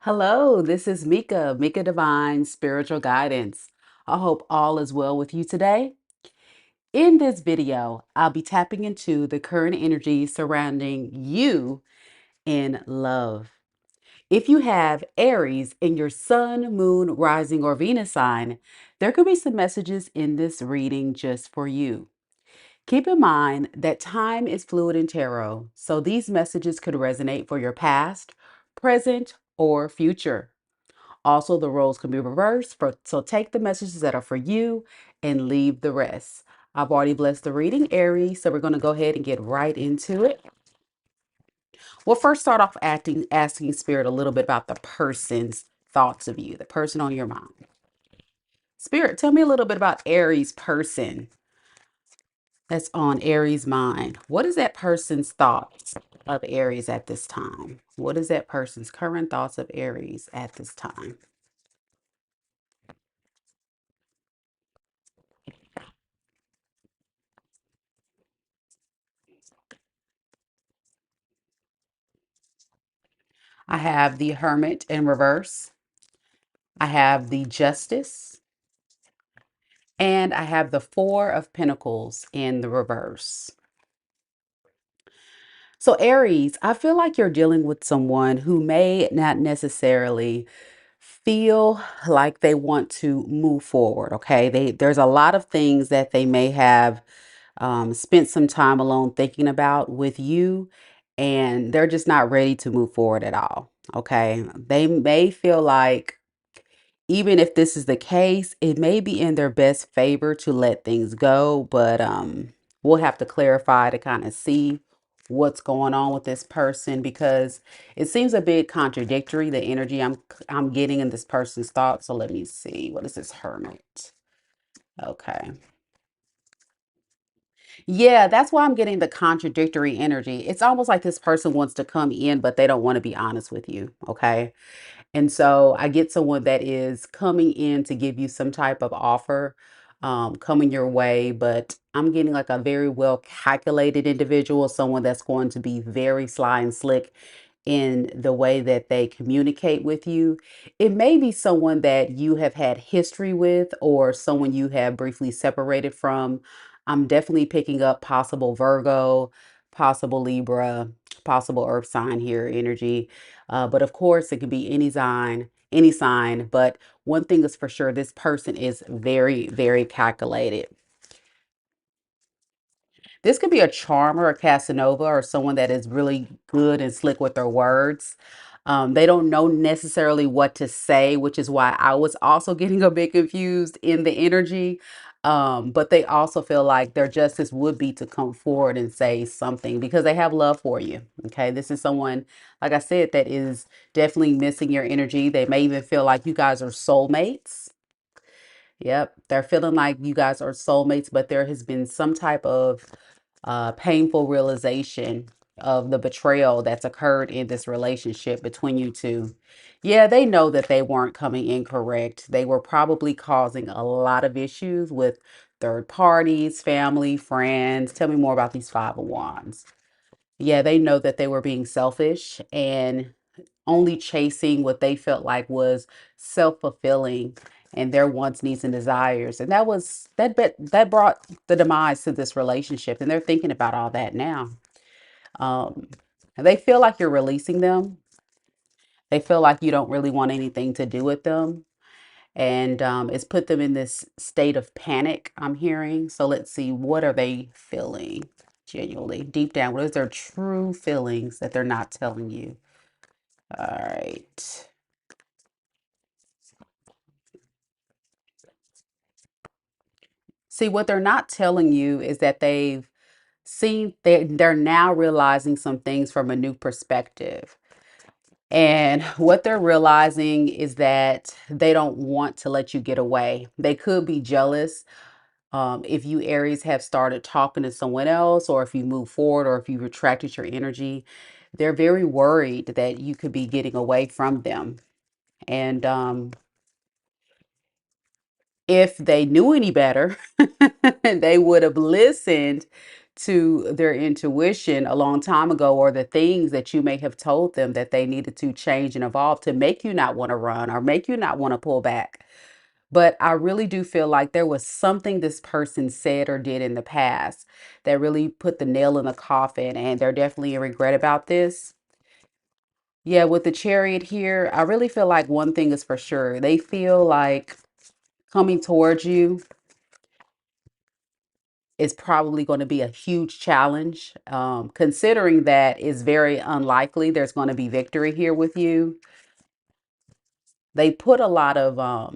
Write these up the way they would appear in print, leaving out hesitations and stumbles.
Hello, this is Mika Divine Spiritual Guidance. I hope all is well with you today. In this video, I'll be tapping into the current energy surrounding you in love. If you have Aries in your sun, moon, rising, or Venus sign, there could be some messages in this reading just for you. Keep in mind that time is fluid in tarot, so these messages could resonate for your past, present, or future. Also, the roles can be reversed, so take the messages that are for you and leave the rest. I've already blessed the reading, Aries, so we're going to go ahead and get right into it. We'll first start off asking Spirit a little bit about the person's thoughts of you, the person on your mind. Spirit, tell me a little bit about Aries person that's on Aries' mind. What is that person's thoughts of Aries at this time? What is that person's current thoughts of Aries at this time? I have the Hermit in reverse. I have the Justice. And I have the Four of Pentacles in the reverse. So, Aries, I feel like you're dealing with someone who may not necessarily feel like they want to move forward. Okay. There's a lot of things that they may have spent some time alone thinking about with you, and they're just not ready to move forward at all. Okay. They may feel like, even if this is the case, it may be in their best favor to let things go, but we'll have to clarify to kind of see what's going on with this person, because it seems a bit contradictory, the energy I'm getting in this person's thoughts. So let me see. What is this Hermit? Okay. Yeah, that's why I'm getting the contradictory energy. It's almost like this person wants to come in, but they don't want to be honest with you. Okay. And so I get someone that is coming in to give you some type of offer, coming your way, but I'm getting like a very well calculated individual, someone that's going to be very sly and slick in the way that they communicate with you. It may be someone that you have had history with, or someone you have briefly separated from. I'm definitely picking up possible Virgo, possible Libra, possible Earth sign here energy. But of course, it could be any sign. But one thing is for sure, this person is very, very calculated. This could be a charmer, a Casanova, or someone that is really good and slick with their words. They don't know necessarily what to say, which is why I was also getting a bit confused in the energy. But they also feel like their justice would be to come forward and say something because they have love for you. Okay. This is someone, like I said, that is definitely missing your energy. They may even feel like you guys are soulmates. Yep, they're feeling like you guys are soulmates, but there has been some type of painful realization of the betrayal that's occurred in this relationship between you two. Yeah, they know that they weren't coming in correct. They were probably causing a lot of issues with third parties, family, friends. Tell me more about these Five of Wands. Yeah, they know that they were being selfish and only chasing what they felt like was self-fulfilling and their wants, needs, and desires. And that brought the demise to this relationship. And they're thinking about all that now. Um, they feel like you're releasing them. They feel like you don't really want anything to do with them. And it's put them in this state of panic, I'm hearing. So let's see, what are they feeling genuinely deep down? What is their true feelings that they're not telling you? All right. See, what they're not telling you is that they're now realizing some things from a new perspective. And what they're realizing is that they don't want to let you get away. They could be jealous. If you Aries have started talking to someone else, or if you move forward, or if you retracted your energy, they're very worried that you could be getting away from them. And if they knew any better, they would have listened to their intuition a long time ago, or the things that you may have told them that they needed to change and evolve to make you not want to run or make you not want to pull back. But I really do feel like there was something this person said or did in the past that really put the nail in the coffin, and they're definitely in regret about this. Yeah, with the chariot here, I really feel like one thing is for sure. They feel like coming towards you is probably going to be a huge challenge, considering that it's very unlikely there's going to be victory here with you. They put a lot of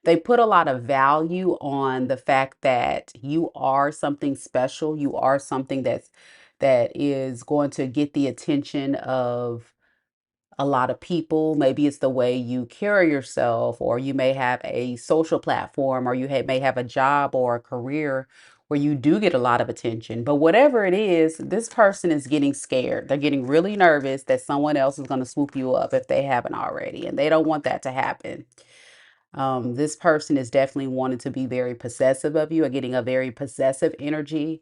they put a lot of value on the fact that you are something special. You are something that is going to get the attention of a lot of people. Maybe it's the way you carry yourself, or you may have a social platform, or you may have a job or a career where you do get a lot of attention. But whatever it is, this person is getting scared. They're getting really nervous that someone else is going to swoop you up if they haven't already, and they don't want that to happen. This person is definitely wanting to be very possessive of you, or getting a very possessive energy.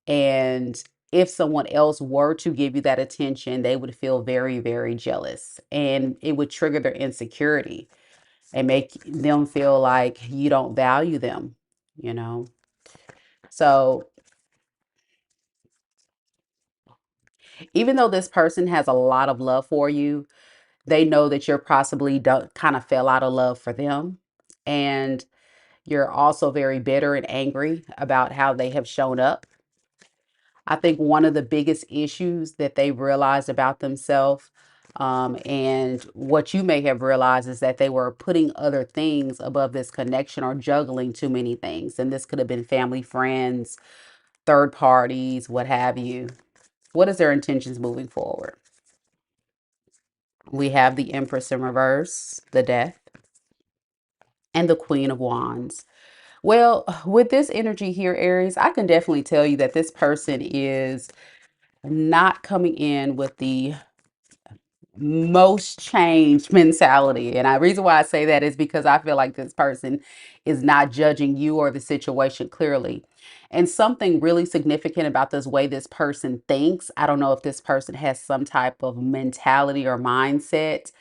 And if someone else were to give you that attention, they would feel very, very jealous. And it would trigger their insecurity and make them feel like you don't value them, you know? So even though this person has a lot of love for you, they know that you're possibly don't kind of fell out of love for them. And you're also very bitter and angry about how they have shown up. I think one of the biggest issues that they realized about themselves, and what you may have realized, is that they were putting other things above this connection, or juggling too many things. And this could have been family, friends, third parties, what have you. What is their intentions moving forward? We have the Empress in reverse, the Death, and the Queen of Wands. Well, with this energy here, Aries, I can definitely tell you that this person is not coming in with the most changed mentality. And the reason why I say that is because I feel like this person is not judging you or the situation clearly. And something really significant about this way this person thinks, I don't know if this person has some type of mentality or mindset,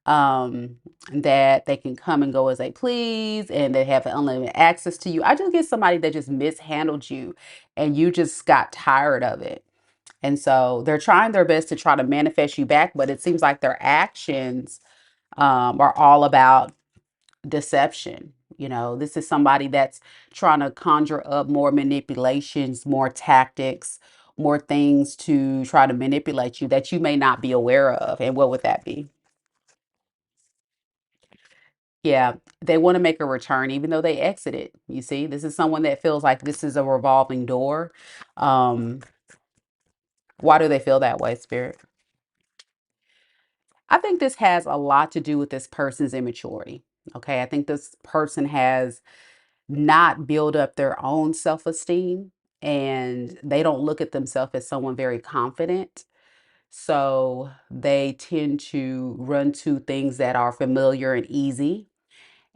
um that they can come and go as they please, and they have unlimited access to you. I just get somebody that just mishandled you, and you just got tired of it. And so they're trying their best to try to manifest you back, but it seems like their actions, are all about deception. You know, this is somebody that's trying to conjure up more manipulations, more tactics, more things to try to manipulate you that you may not be aware of. And what would that be? Yeah, they want to make a return, even though they exited. You see, this is someone that feels like this is a revolving door. Um, why do they feel that way, Spirit? I think this has a lot to do with this person's immaturity. Okay. I think this person has not built up their own self esteem, and they don't look at themselves as someone very confident. So they tend to run to things that are familiar and easy.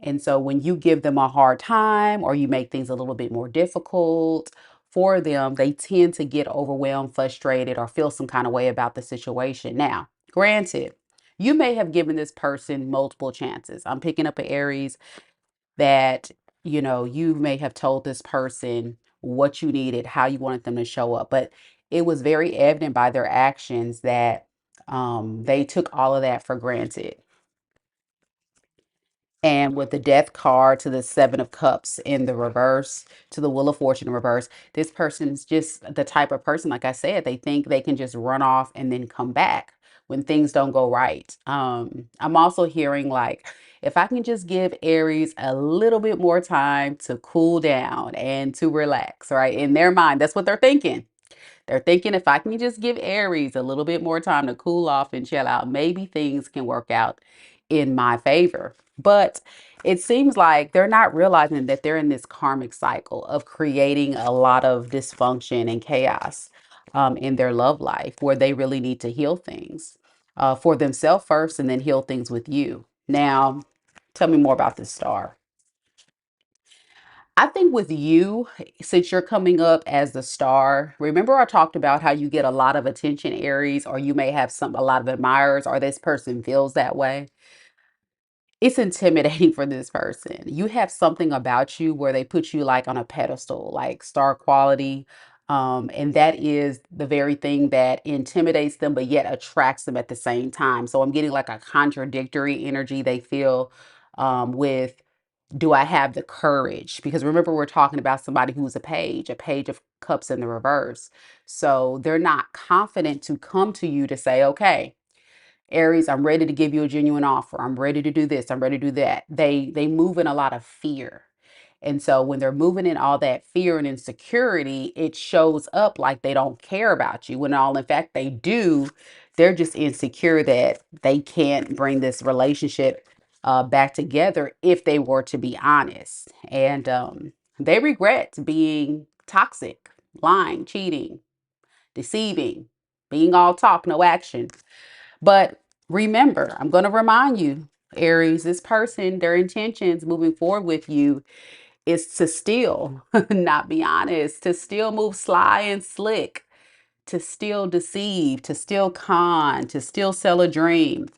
And so when you give them a hard time, or you make things a little bit more difficult for them, they tend to get overwhelmed, frustrated, or feel some kind of way about the situation. Now, granted, you may have given this person multiple chances. I'm picking up an Aries that, you may have told this person what you needed, how you wanted them to show up, but it was very evident by their actions that they took all of that for granted. And with the death card to the seven of cups in the reverse, to the wheel of fortune in reverse, this person's just the type of person, like I said, they think they can just run off and then come back when things don't go right. I'm also hearing like, if I can just give Aries a little bit more time to cool down and to relax, right? In their mind, that's what they're thinking. They're thinking, if I can just give Aries a little bit more time to cool off and chill out, maybe things can work out in my favor. But it seems like they're not realizing that they're in this karmic cycle of creating a lot of dysfunction and chaos, in their love life, where they really need to heal things, for themselves first, and then heal things with you. Now, tell me more about this star. I think with you, since you're coming up as the star, remember I talked about how you get a lot of attention, Aries, or you may have a lot of admirers, or this person feels that way. It's intimidating for this person. You have something about you where they put you like on a pedestal, like star quality. And that is the very thing that intimidates them, but yet attracts them at the same time. So I'm getting like a contradictory energy they feel with, do I have the courage? Because remember, we're talking about somebody who's a page of cups in the reverse. So they're not confident to come to you to say, okay, Aries, I'm ready to give you a genuine offer. I'm ready to do this. I'm ready to do that. They move in a lot of fear. And so when they're moving in all that fear and insecurity, it shows up like they don't care about you. When all in fact they do, they're just insecure that they can't bring this relationship back together if they were to be honest. And they regret being toxic, lying, cheating, deceiving, being all talk, no action. But remember, I'm going to remind you, Aries, this person, their intentions moving forward with you is to still not be honest, to still move sly and slick, to still deceive, to still con, to still sell a dream,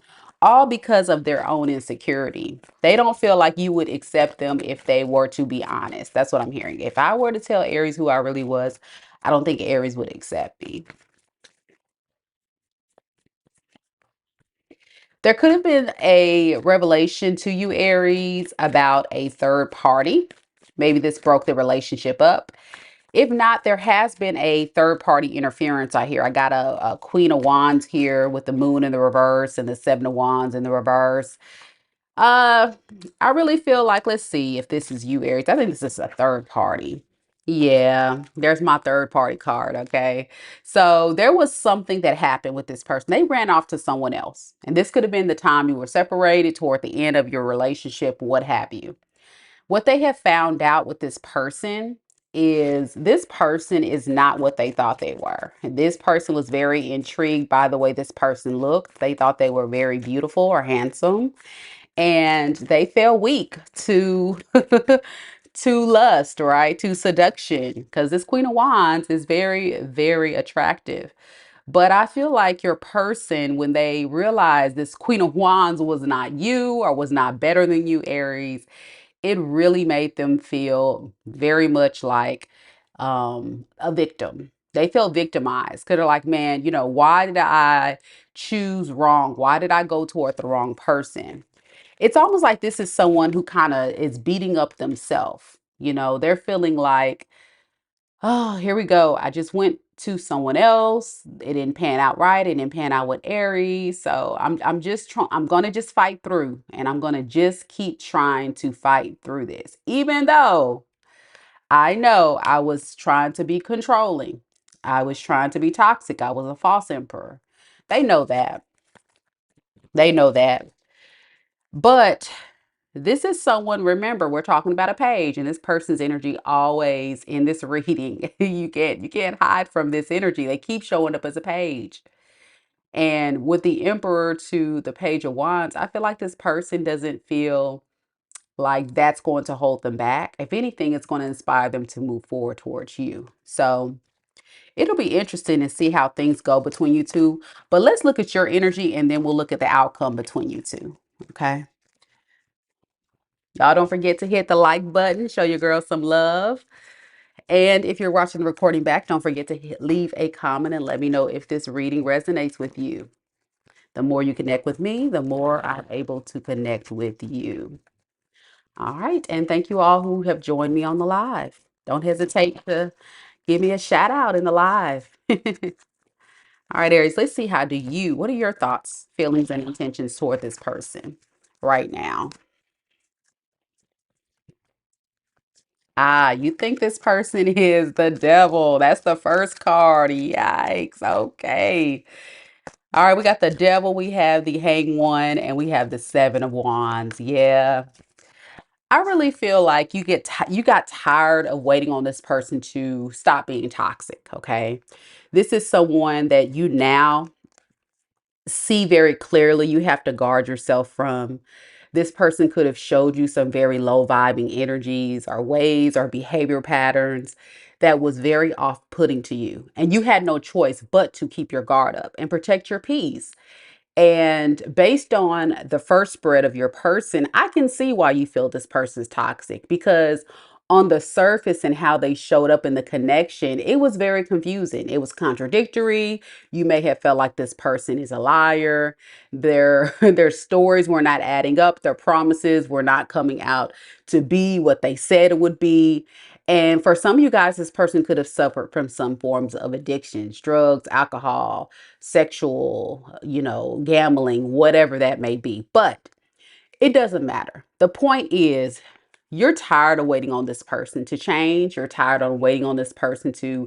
all because of their own insecurity. They don't feel like you would accept them if they were to be honest. That's what I'm hearing. If I were to tell Aries who I really was, I don't think Aries would accept me. There could have been a revelation to you, Aries, about a third party. Maybe this broke the relationship up. If not, there has been a third party interference. I hear I got a Queen of Wands here with the moon in the reverse and the Seven of Wands in the reverse. Uh, I really feel like, let's see if this is you, Aries. I think this is a third party. Yeah, there's my third party card. Okay. So there was something that happened with this person. They ran off to someone else. And this could have been the time you were separated, toward the end of your relationship, what have you. What they have found out with this person is not what they thought they were. And this person was very intrigued by the way this person looked. They thought they were very beautiful or handsome, and they fell weak to to lust, right? To seduction, because this Queen of Wands is very, very attractive. But I feel like your person, when they realized this Queen of Wands was not you or was not better than you, Aries, it really made them feel very much like a victim. They felt victimized because they're like, man, why did I choose wrong? Why did I go toward the wrong person? It's almost like this is someone who kind of is beating up themselves. They're feeling like, oh, here we go. I just went to someone else. It didn't pan out right. It didn't pan out with Aries. So I'm just trying. I'm gonna just fight through, and I'm gonna just keep trying to fight through this, even though I know I was trying to be controlling. I was trying to be toxic. I was a false emperor. They know that. They know that. But this is someone, remember, we're talking about a page, and this person's energy always in this reading. You can't hide from this energy. They keep showing up as a page. And with the Emperor to the Page of Wands, I feel like this person doesn't feel like that's going to hold them back. If anything, it's going to inspire them to move forward towards you. So it'll be interesting to see how things go between you two. But let's look at your energy, and then we'll look at the outcome between you two. Okay. Y'all don't forget to hit the like button, show your girl some love. And if you're watching the recording back, don't forget to leave a comment and let me know if this reading resonates with you. The more you connect with me, the more I'm able to connect with you. All right. And thank you all who have joined me on the live. Don't hesitate to give me a shout out in the live. All right, Aries, let's see what are your thoughts, feelings, and intentions toward this person right now? Ah, you think this person is the devil. That's the first card. Yikes. Okay. All right, we got the devil, we have the hang one, and we have the seven of wands. Yeah. I really feel like you got tired of waiting on this person to stop being toxic, okay? This is someone that you now see very clearly you have to guard yourself from, This person could have showed you some very low vibing energies or ways or behavior patterns that was very off-putting to you. And you had no choice but to keep your guard up and protect your peace. And based on the first spread of your person, I can see why you feel this person's toxic, because on the surface and how they showed up in the connection, it was very confusing. It was contradictory. You may have felt like this person is a liar. Their stories were not adding up. Their promises were not coming out to be what they said it would be. And for some of you guys, this person could have suffered from some forms of addictions, drugs, alcohol, sexual, gambling, whatever that may be. But it doesn't matter. The point is, you're tired of waiting on this person to change. You're tired of waiting on this person to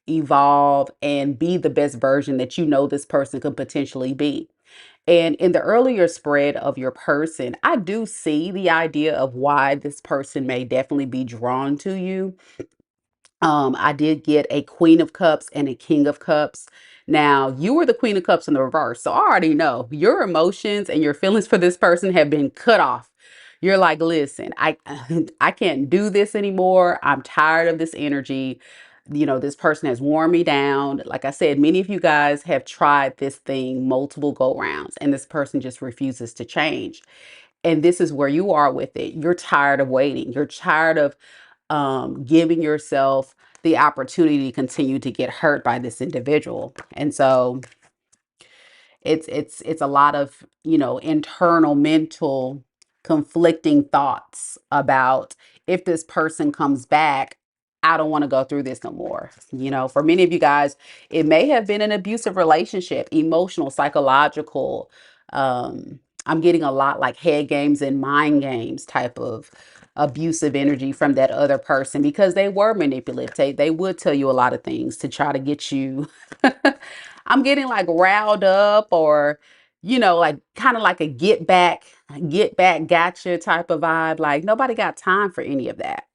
evolve and be the best version that you know this person could potentially be. And in the earlier spread of your person, I do see the idea of why this person may definitely be drawn to you. I did get a Queen of Cups and a King of Cups. Now, you were the Queen of Cups in the reverse. So I already know your emotions and your feelings for this person have been cut off. You're like, listen, I can't do this anymore. I'm tired of this energy. This person has worn me down. Like I said, many of you guys have tried this thing multiple go rounds, and this person just refuses to change. And this is where you are with it. You're tired of waiting. You're tired of giving yourself the opportunity to continue to get hurt by this individual. And so it's a lot of, internal mental conflicting thoughts about, if this person comes back, I don't want to go through this no more. For many of you guys, it may have been an abusive relationship, emotional, psychological. I'm getting a lot like head games and mind games type of abusive energy from that other person, because they were manipulative. They would tell you a lot of things to try to get you. I'm getting like riled up, or, like kind of like a get back, gotcha type of vibe. Like nobody got time for any of that.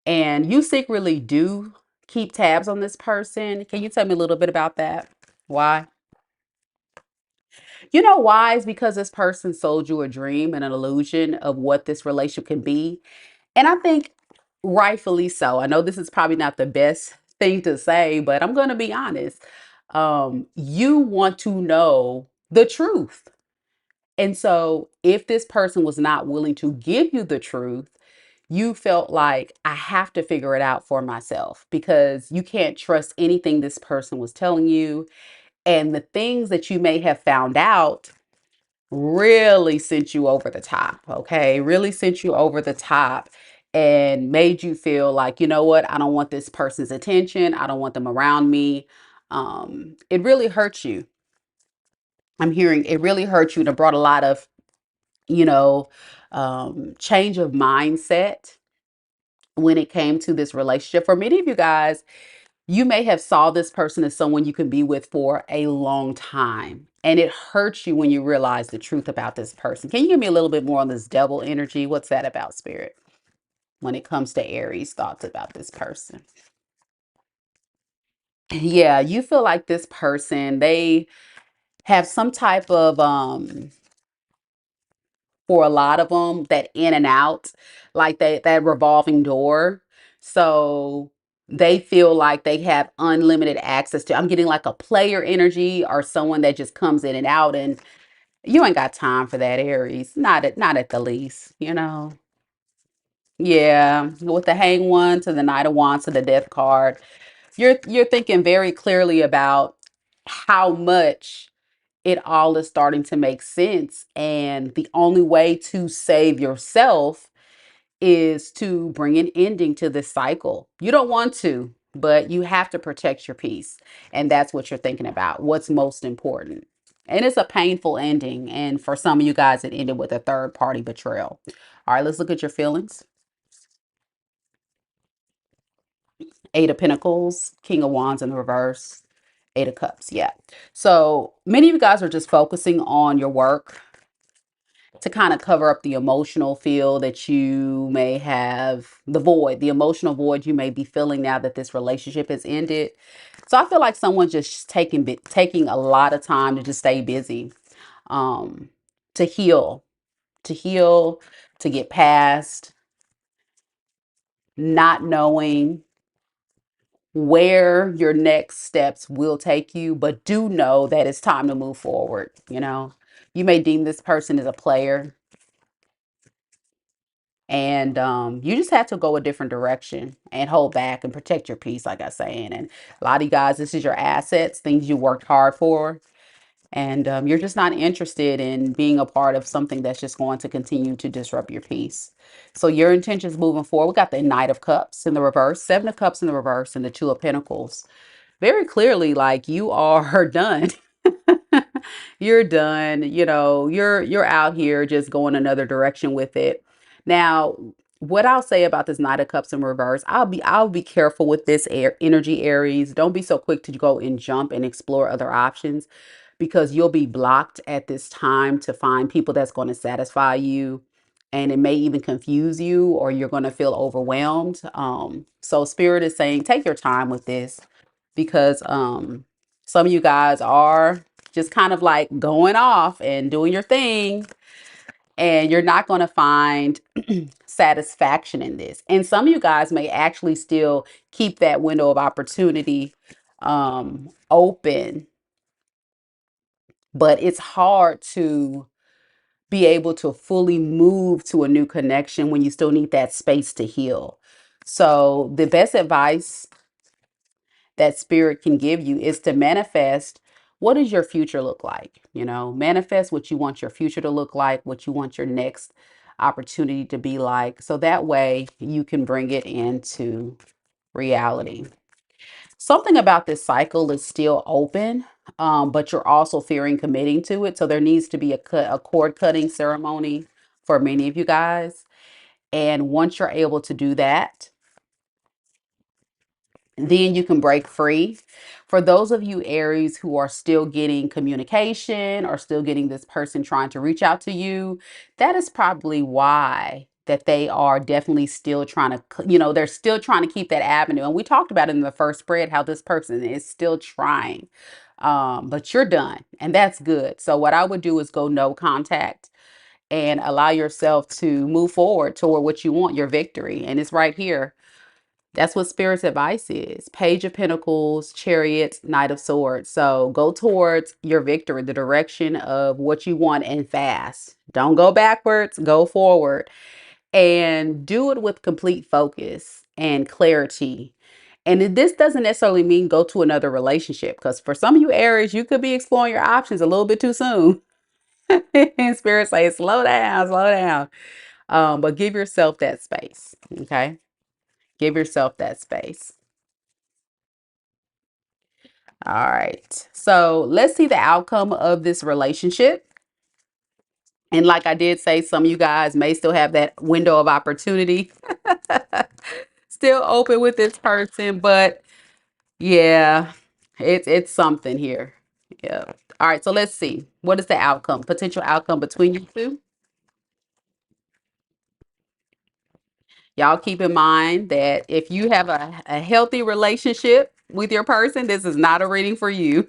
And you secretly do keep tabs on this person. Can you tell me a little bit about that? Why? You know why? Is because this person sold you a dream and an illusion of what this relationship can be. And I think rightfully so. I know this is probably not the best thing to say, but I'm going to be honest. You want to know the truth. And so if this person was not willing to give you the truth, you felt like, I have to figure it out for myself, because you can't trust anything this person was telling you. And the things that you may have found out really sent you over the top. Okay. Really sent you over the top and made you feel like, you know what? I don't want this person's attention. I don't want them around me. It really hurts you. I'm hearing it really hurt you, and it brought a lot of, you know, change of mindset when it came to this relationship. For many of you guys, you may have saw this person as someone you can be with for a long time. And it hurts you when you realize the truth about this person. Can you give me a little bit more on this devil energy? What's that about, spirit? When it comes to Aries, thoughts about this person. Yeah, you feel like this person, they have some type of for a lot of them, that in and out, like that revolving door. So they feel like they have unlimited access to, I'm getting like a player energy, or someone that just comes in and out, and you ain't got time for that, Aries. Not at the least. Yeah, with the hang one to the Knight of Wands to the Death card, you're thinking very clearly about how much it all is starting to make sense. And the only way to save yourself is to bring an ending to this cycle. You don't want to, but you have to protect your peace. And that's what you're thinking about. What's most important. And it's a painful ending. And for some of you guys, it ended with a third party betrayal. All right, let's look at your feelings. Eight of Pentacles, King of Wands in the reverse, Eight of Cups. Yeah. So many of you guys are just focusing on your work to kind of cover up the emotional feel that you may have, the emotional void you may be feeling now that this relationship has ended. So I feel like someone's just taking a lot of time to just stay busy, to heal. to heal, to get past, not knowing where your next steps will take you, but do know that it's time to move forward. You may deem this person as a player, and you just have to go a different direction and hold back and protect your peace, like I was saying. And a lot of you guys, this is your assets, things you worked hard for, and you're just not interested in being a part of something that's just going to continue to disrupt your peace. So your intentions moving forward, we got the Knight of Cups in the reverse, Seven of Cups in the reverse, and the Two of Pentacles. Very clearly, like, you are done. You're done. You're out here just going another direction with it. Now, what I'll say about this Knight of Cups in reverse, I'll be careful with this energy, Aries. Don't be so quick to go and jump and explore other options, because you'll be blocked at this time to find people that's going to satisfy you, and it may even confuse you, or you're going to feel overwhelmed. So Spirit is saying take your time with this, because some of you guys are just kind of like going off and doing your thing, and you're not going to find satisfaction in this. And some of you guys may actually still keep that window of opportunity open, but it's hard to be able to fully move to a new connection when you still need that space to heal. So the best advice that Spirit can give you is to manifest, what does your future look like? Manifest what you want your future to look like, what you want your next opportunity to be like. So that way you can bring it into reality. Something about this cycle is still open, but you're also fearing committing to it. So there needs to be a cord cutting ceremony for many of you guys. And once you're able to do that, then you can break free. For those of you Aries who are still getting communication, or still getting this person trying to reach out to you, that is probably why that they are definitely still trying to, they're still trying to keep that avenue. And we talked about it in the first spread, how this person is still trying, but you're done, and that's good. So what I would do is go no contact and allow yourself to move forward toward what you want, your victory. And it's right here. That's what Spirit's advice is. Page of Pentacles, Chariot, Knight of Swords. So go towards your victory, the direction of what you want, and fast. Don't go backwards, go forward. And do it with complete focus and clarity. And this doesn't necessarily mean go to another relationship, because for some of you Aries, you could be exploring your options a little bit too soon. And Spirit says, slow down, slow down. But give yourself that space, okay? Give yourself that space. All right. So let's see the outcome of this relationship. And like I did say, some of you guys may still have that window of opportunity still open with this person, but yeah, it's something here. Yeah. All right. So let's see. What is the outcome? Potential outcome between you two? Y'all keep in mind that if you have a healthy relationship with your person, this is not a reading for you.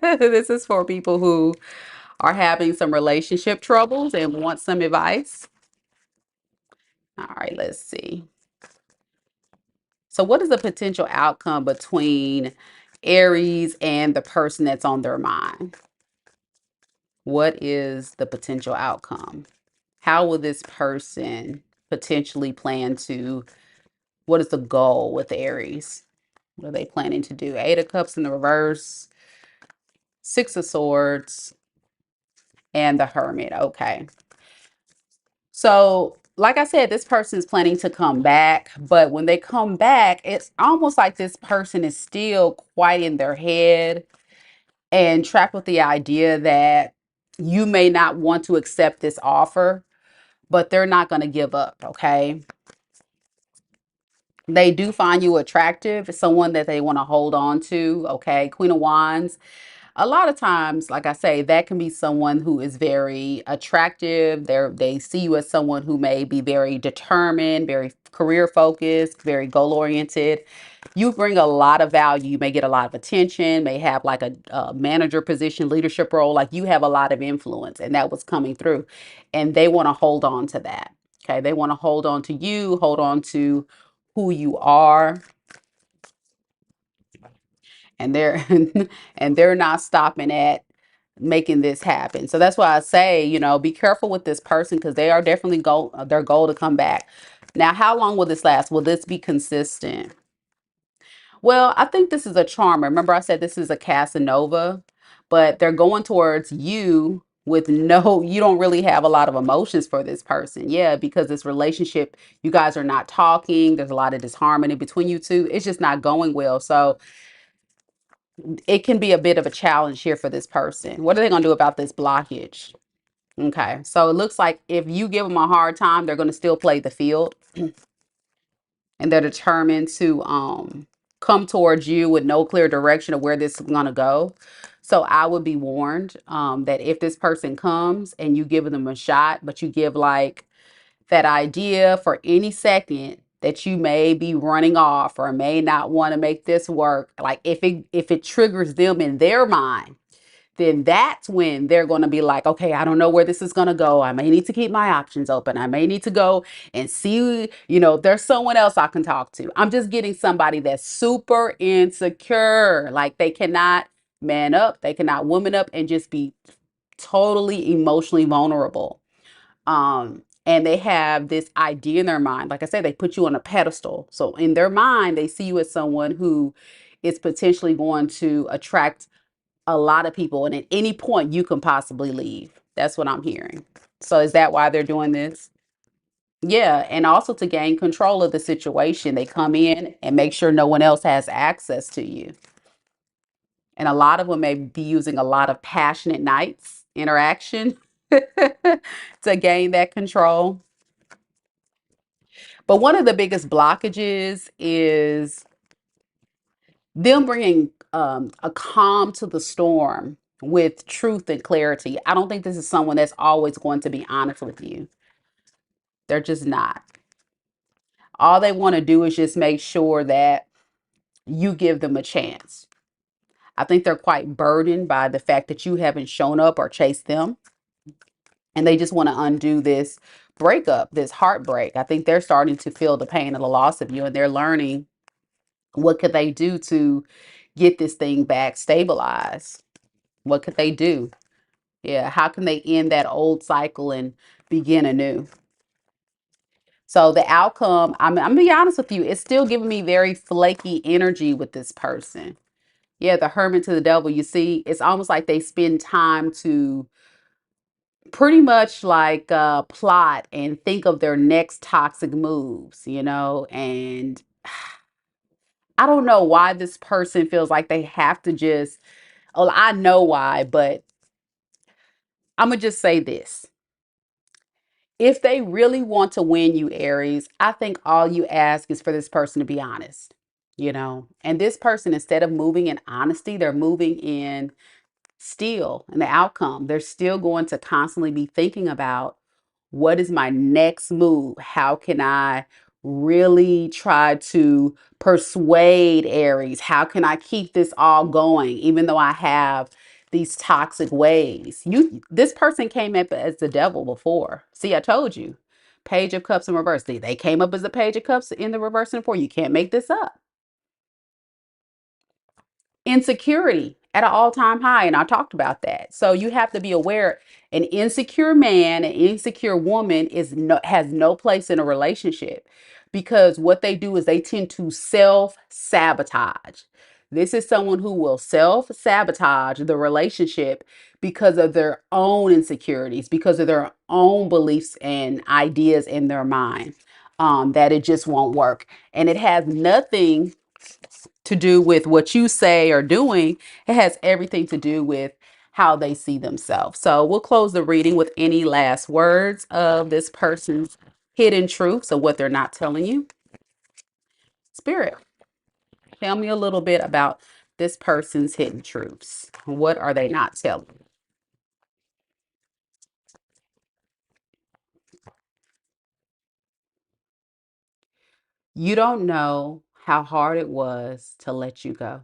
This is for people who are having some relationship troubles and want some advice. All right, let's see. So what is the potential outcome between Aries and the person that's on their mind? What is the potential outcome? How will this person potentially plan to, what is the goal with Aries? What are they planning to do? Eight of Cups in the reverse, Six of Swords, and the Hermit. Okay. So, like I said, this person is planning to come back, but when they come back, it's almost like this person is still quite in their head and trapped with the idea that you may not want to accept this offer, but they're not going to give up, okay? They do find you attractive, someone that they want to hold on to, okay? Queen of Wands. a lot of times, like I say, that can be someone who is very attractive. They see you as someone who may be very determined, very career focused, very goal oriented. You bring a lot of value. You may get a lot of attention, may have like a manager position, leadership role. Like you have a lot of influence, and that was coming through. And they want to hold on to that. Okay. They want to hold on to you, hold on to who you are, and they're and they're not stopping at making this happen. So that's why I say, be careful with this person because they are definitely their goal to come back. Now, how long will this last? Will this be consistent? Well, I think this is a charmer. Remember, I said this is a Casanova, but they're going towards you with no, you don't really have a lot of emotions for this person. Yeah, because this relationship, you guys are not talking. There's a lot of disharmony between you two. It's just not going well. So it can be a bit of a challenge here for this person. What are they going to do about this blockage? Okay, so it looks like if you give them a hard time, they're going to still play the field, and they're determined to come towards you with no clear direction of where this is going to go. So I would be warned that if this person comes and you give them a shot, but you give like that idea for any second that you may be running off or may not want to make this work, like if it triggers them in their mind, then that's when they're going to be like, okay, I don't know where this is going to go. I may need to keep my options open. I may need to go and see, there's someone else I can talk to. I'm just getting somebody that's super insecure. Like they cannot man up, they cannot woman up and just be totally emotionally vulnerable. And they have this idea in their mind. Like I said, they put you on a pedestal. So in their mind, they see you as someone who is potentially going to attract a lot of people, and at any point you can possibly leave. That's what I'm hearing. So is that why they're doing this? Yeah, and also to gain control of the situation. They come in and make sure no one else has access to you. And a lot of them may be using a lot of passionate nights interaction to gain that control. But one of the biggest blockages is them bringing a calm to the storm with truth and clarity. I don't think this is someone that's always going to be honest with you. They're just not. All they want to do is just make sure that you give them a chance. I think they're quite burdened by the fact that you haven't shown up or chased them. And they just want to undo this breakup, this heartbreak. I think they're starting to feel the pain of the loss of you, and they're learning what could they do to get this thing back stabilized. What could they do? Yeah, how can they end that old cycle and begin anew? So the outcome, I'm gonna be honest with you, it's still giving me very flaky energy with this person. Yeah, the hermit to the devil, you see, it's almost like they spend time to pretty much like plot and think of their next toxic moves, and I don't know why this person feels like they have to just, well, I know why, but I'm gonna just say this. If they really want to win you, Aries, I think all you ask is for this person to be honest, and this person, instead of moving in honesty, they're moving in still in the outcome. They're still going to constantly be thinking about what is my next move? How can I really try to persuade Aries? How can I keep this all going, even though I have these toxic ways? This person came up as the devil before. See, I told you. Page of Cups in reverse. They came up as the Page of Cups in the reverse and four. You can't make this up. Insecurity at an all-time high, and I talked about that. So you have to be aware an insecure man, an insecure woman has no place in a relationship, because what they do is they tend to self-sabotage. This is someone who will self-sabotage the relationship because of their own insecurities, because of their own beliefs and ideas in their mind, that it just won't work. And it has nothing to do with what you say or doing. It has everything to do with how they see themselves. So we'll close the reading with any last words of this person's hidden truths of what they're not telling you. Spirit, tell me a little bit about this person's hidden truths? What are they not telling? You don't know how hard it was to let you go.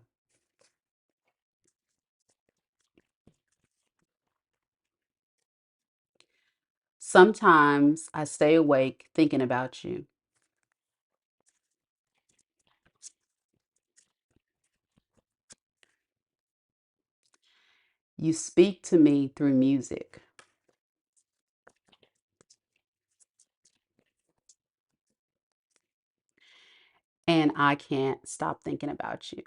Sometimes I stay awake thinking about you. You speak to me through music, and I can't stop thinking about you.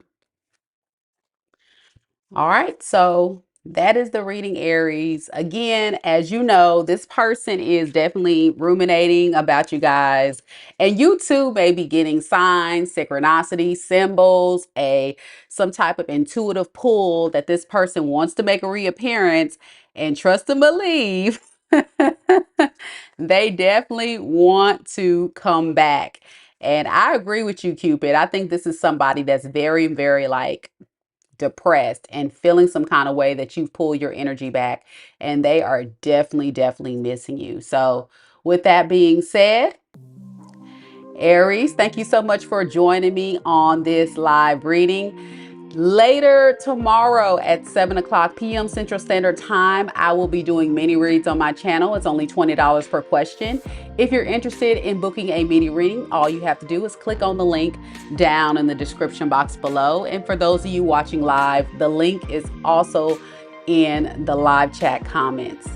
All right, so that is the reading, Aries. Again, as you know, this person is definitely ruminating about you guys, and you too may be getting signs, synchronicity, symbols, a some type of intuitive pull that this person wants to make a reappearance. And trust and believe, they definitely want to come back. And I agree with you, Cupid. I think this is somebody that's very, very like depressed and feeling some kind of way that you've pulled your energy back, and they are definitely, definitely missing you. So, with that being said, Aries, thank you so much for joining me on this live reading. Later tomorrow at 7 o'clock p.m. Central Standard Time, I will be doing mini reads on my channel. It's only $20 per question. If you're interested in booking a mini reading, all you have to do is click on the link down in the description box below. And for those of you watching live, the link is also in the live chat comments.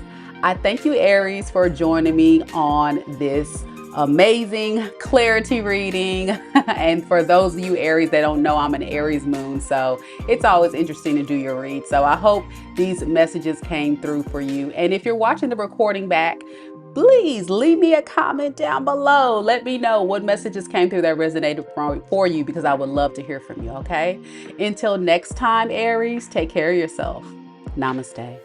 I thank you, Aries, for joining me on this amazing clarity reading. And for those of you Aries that don't know, I'm an Aries moon, so it's always interesting to do your read. So I hope these messages came through for you. And if you're watching the recording back, please leave me a comment down below. Let me know what messages came through that resonated for you, because I would love to hear from you. Okay, until next time, Aries, take care of yourself. Namaste.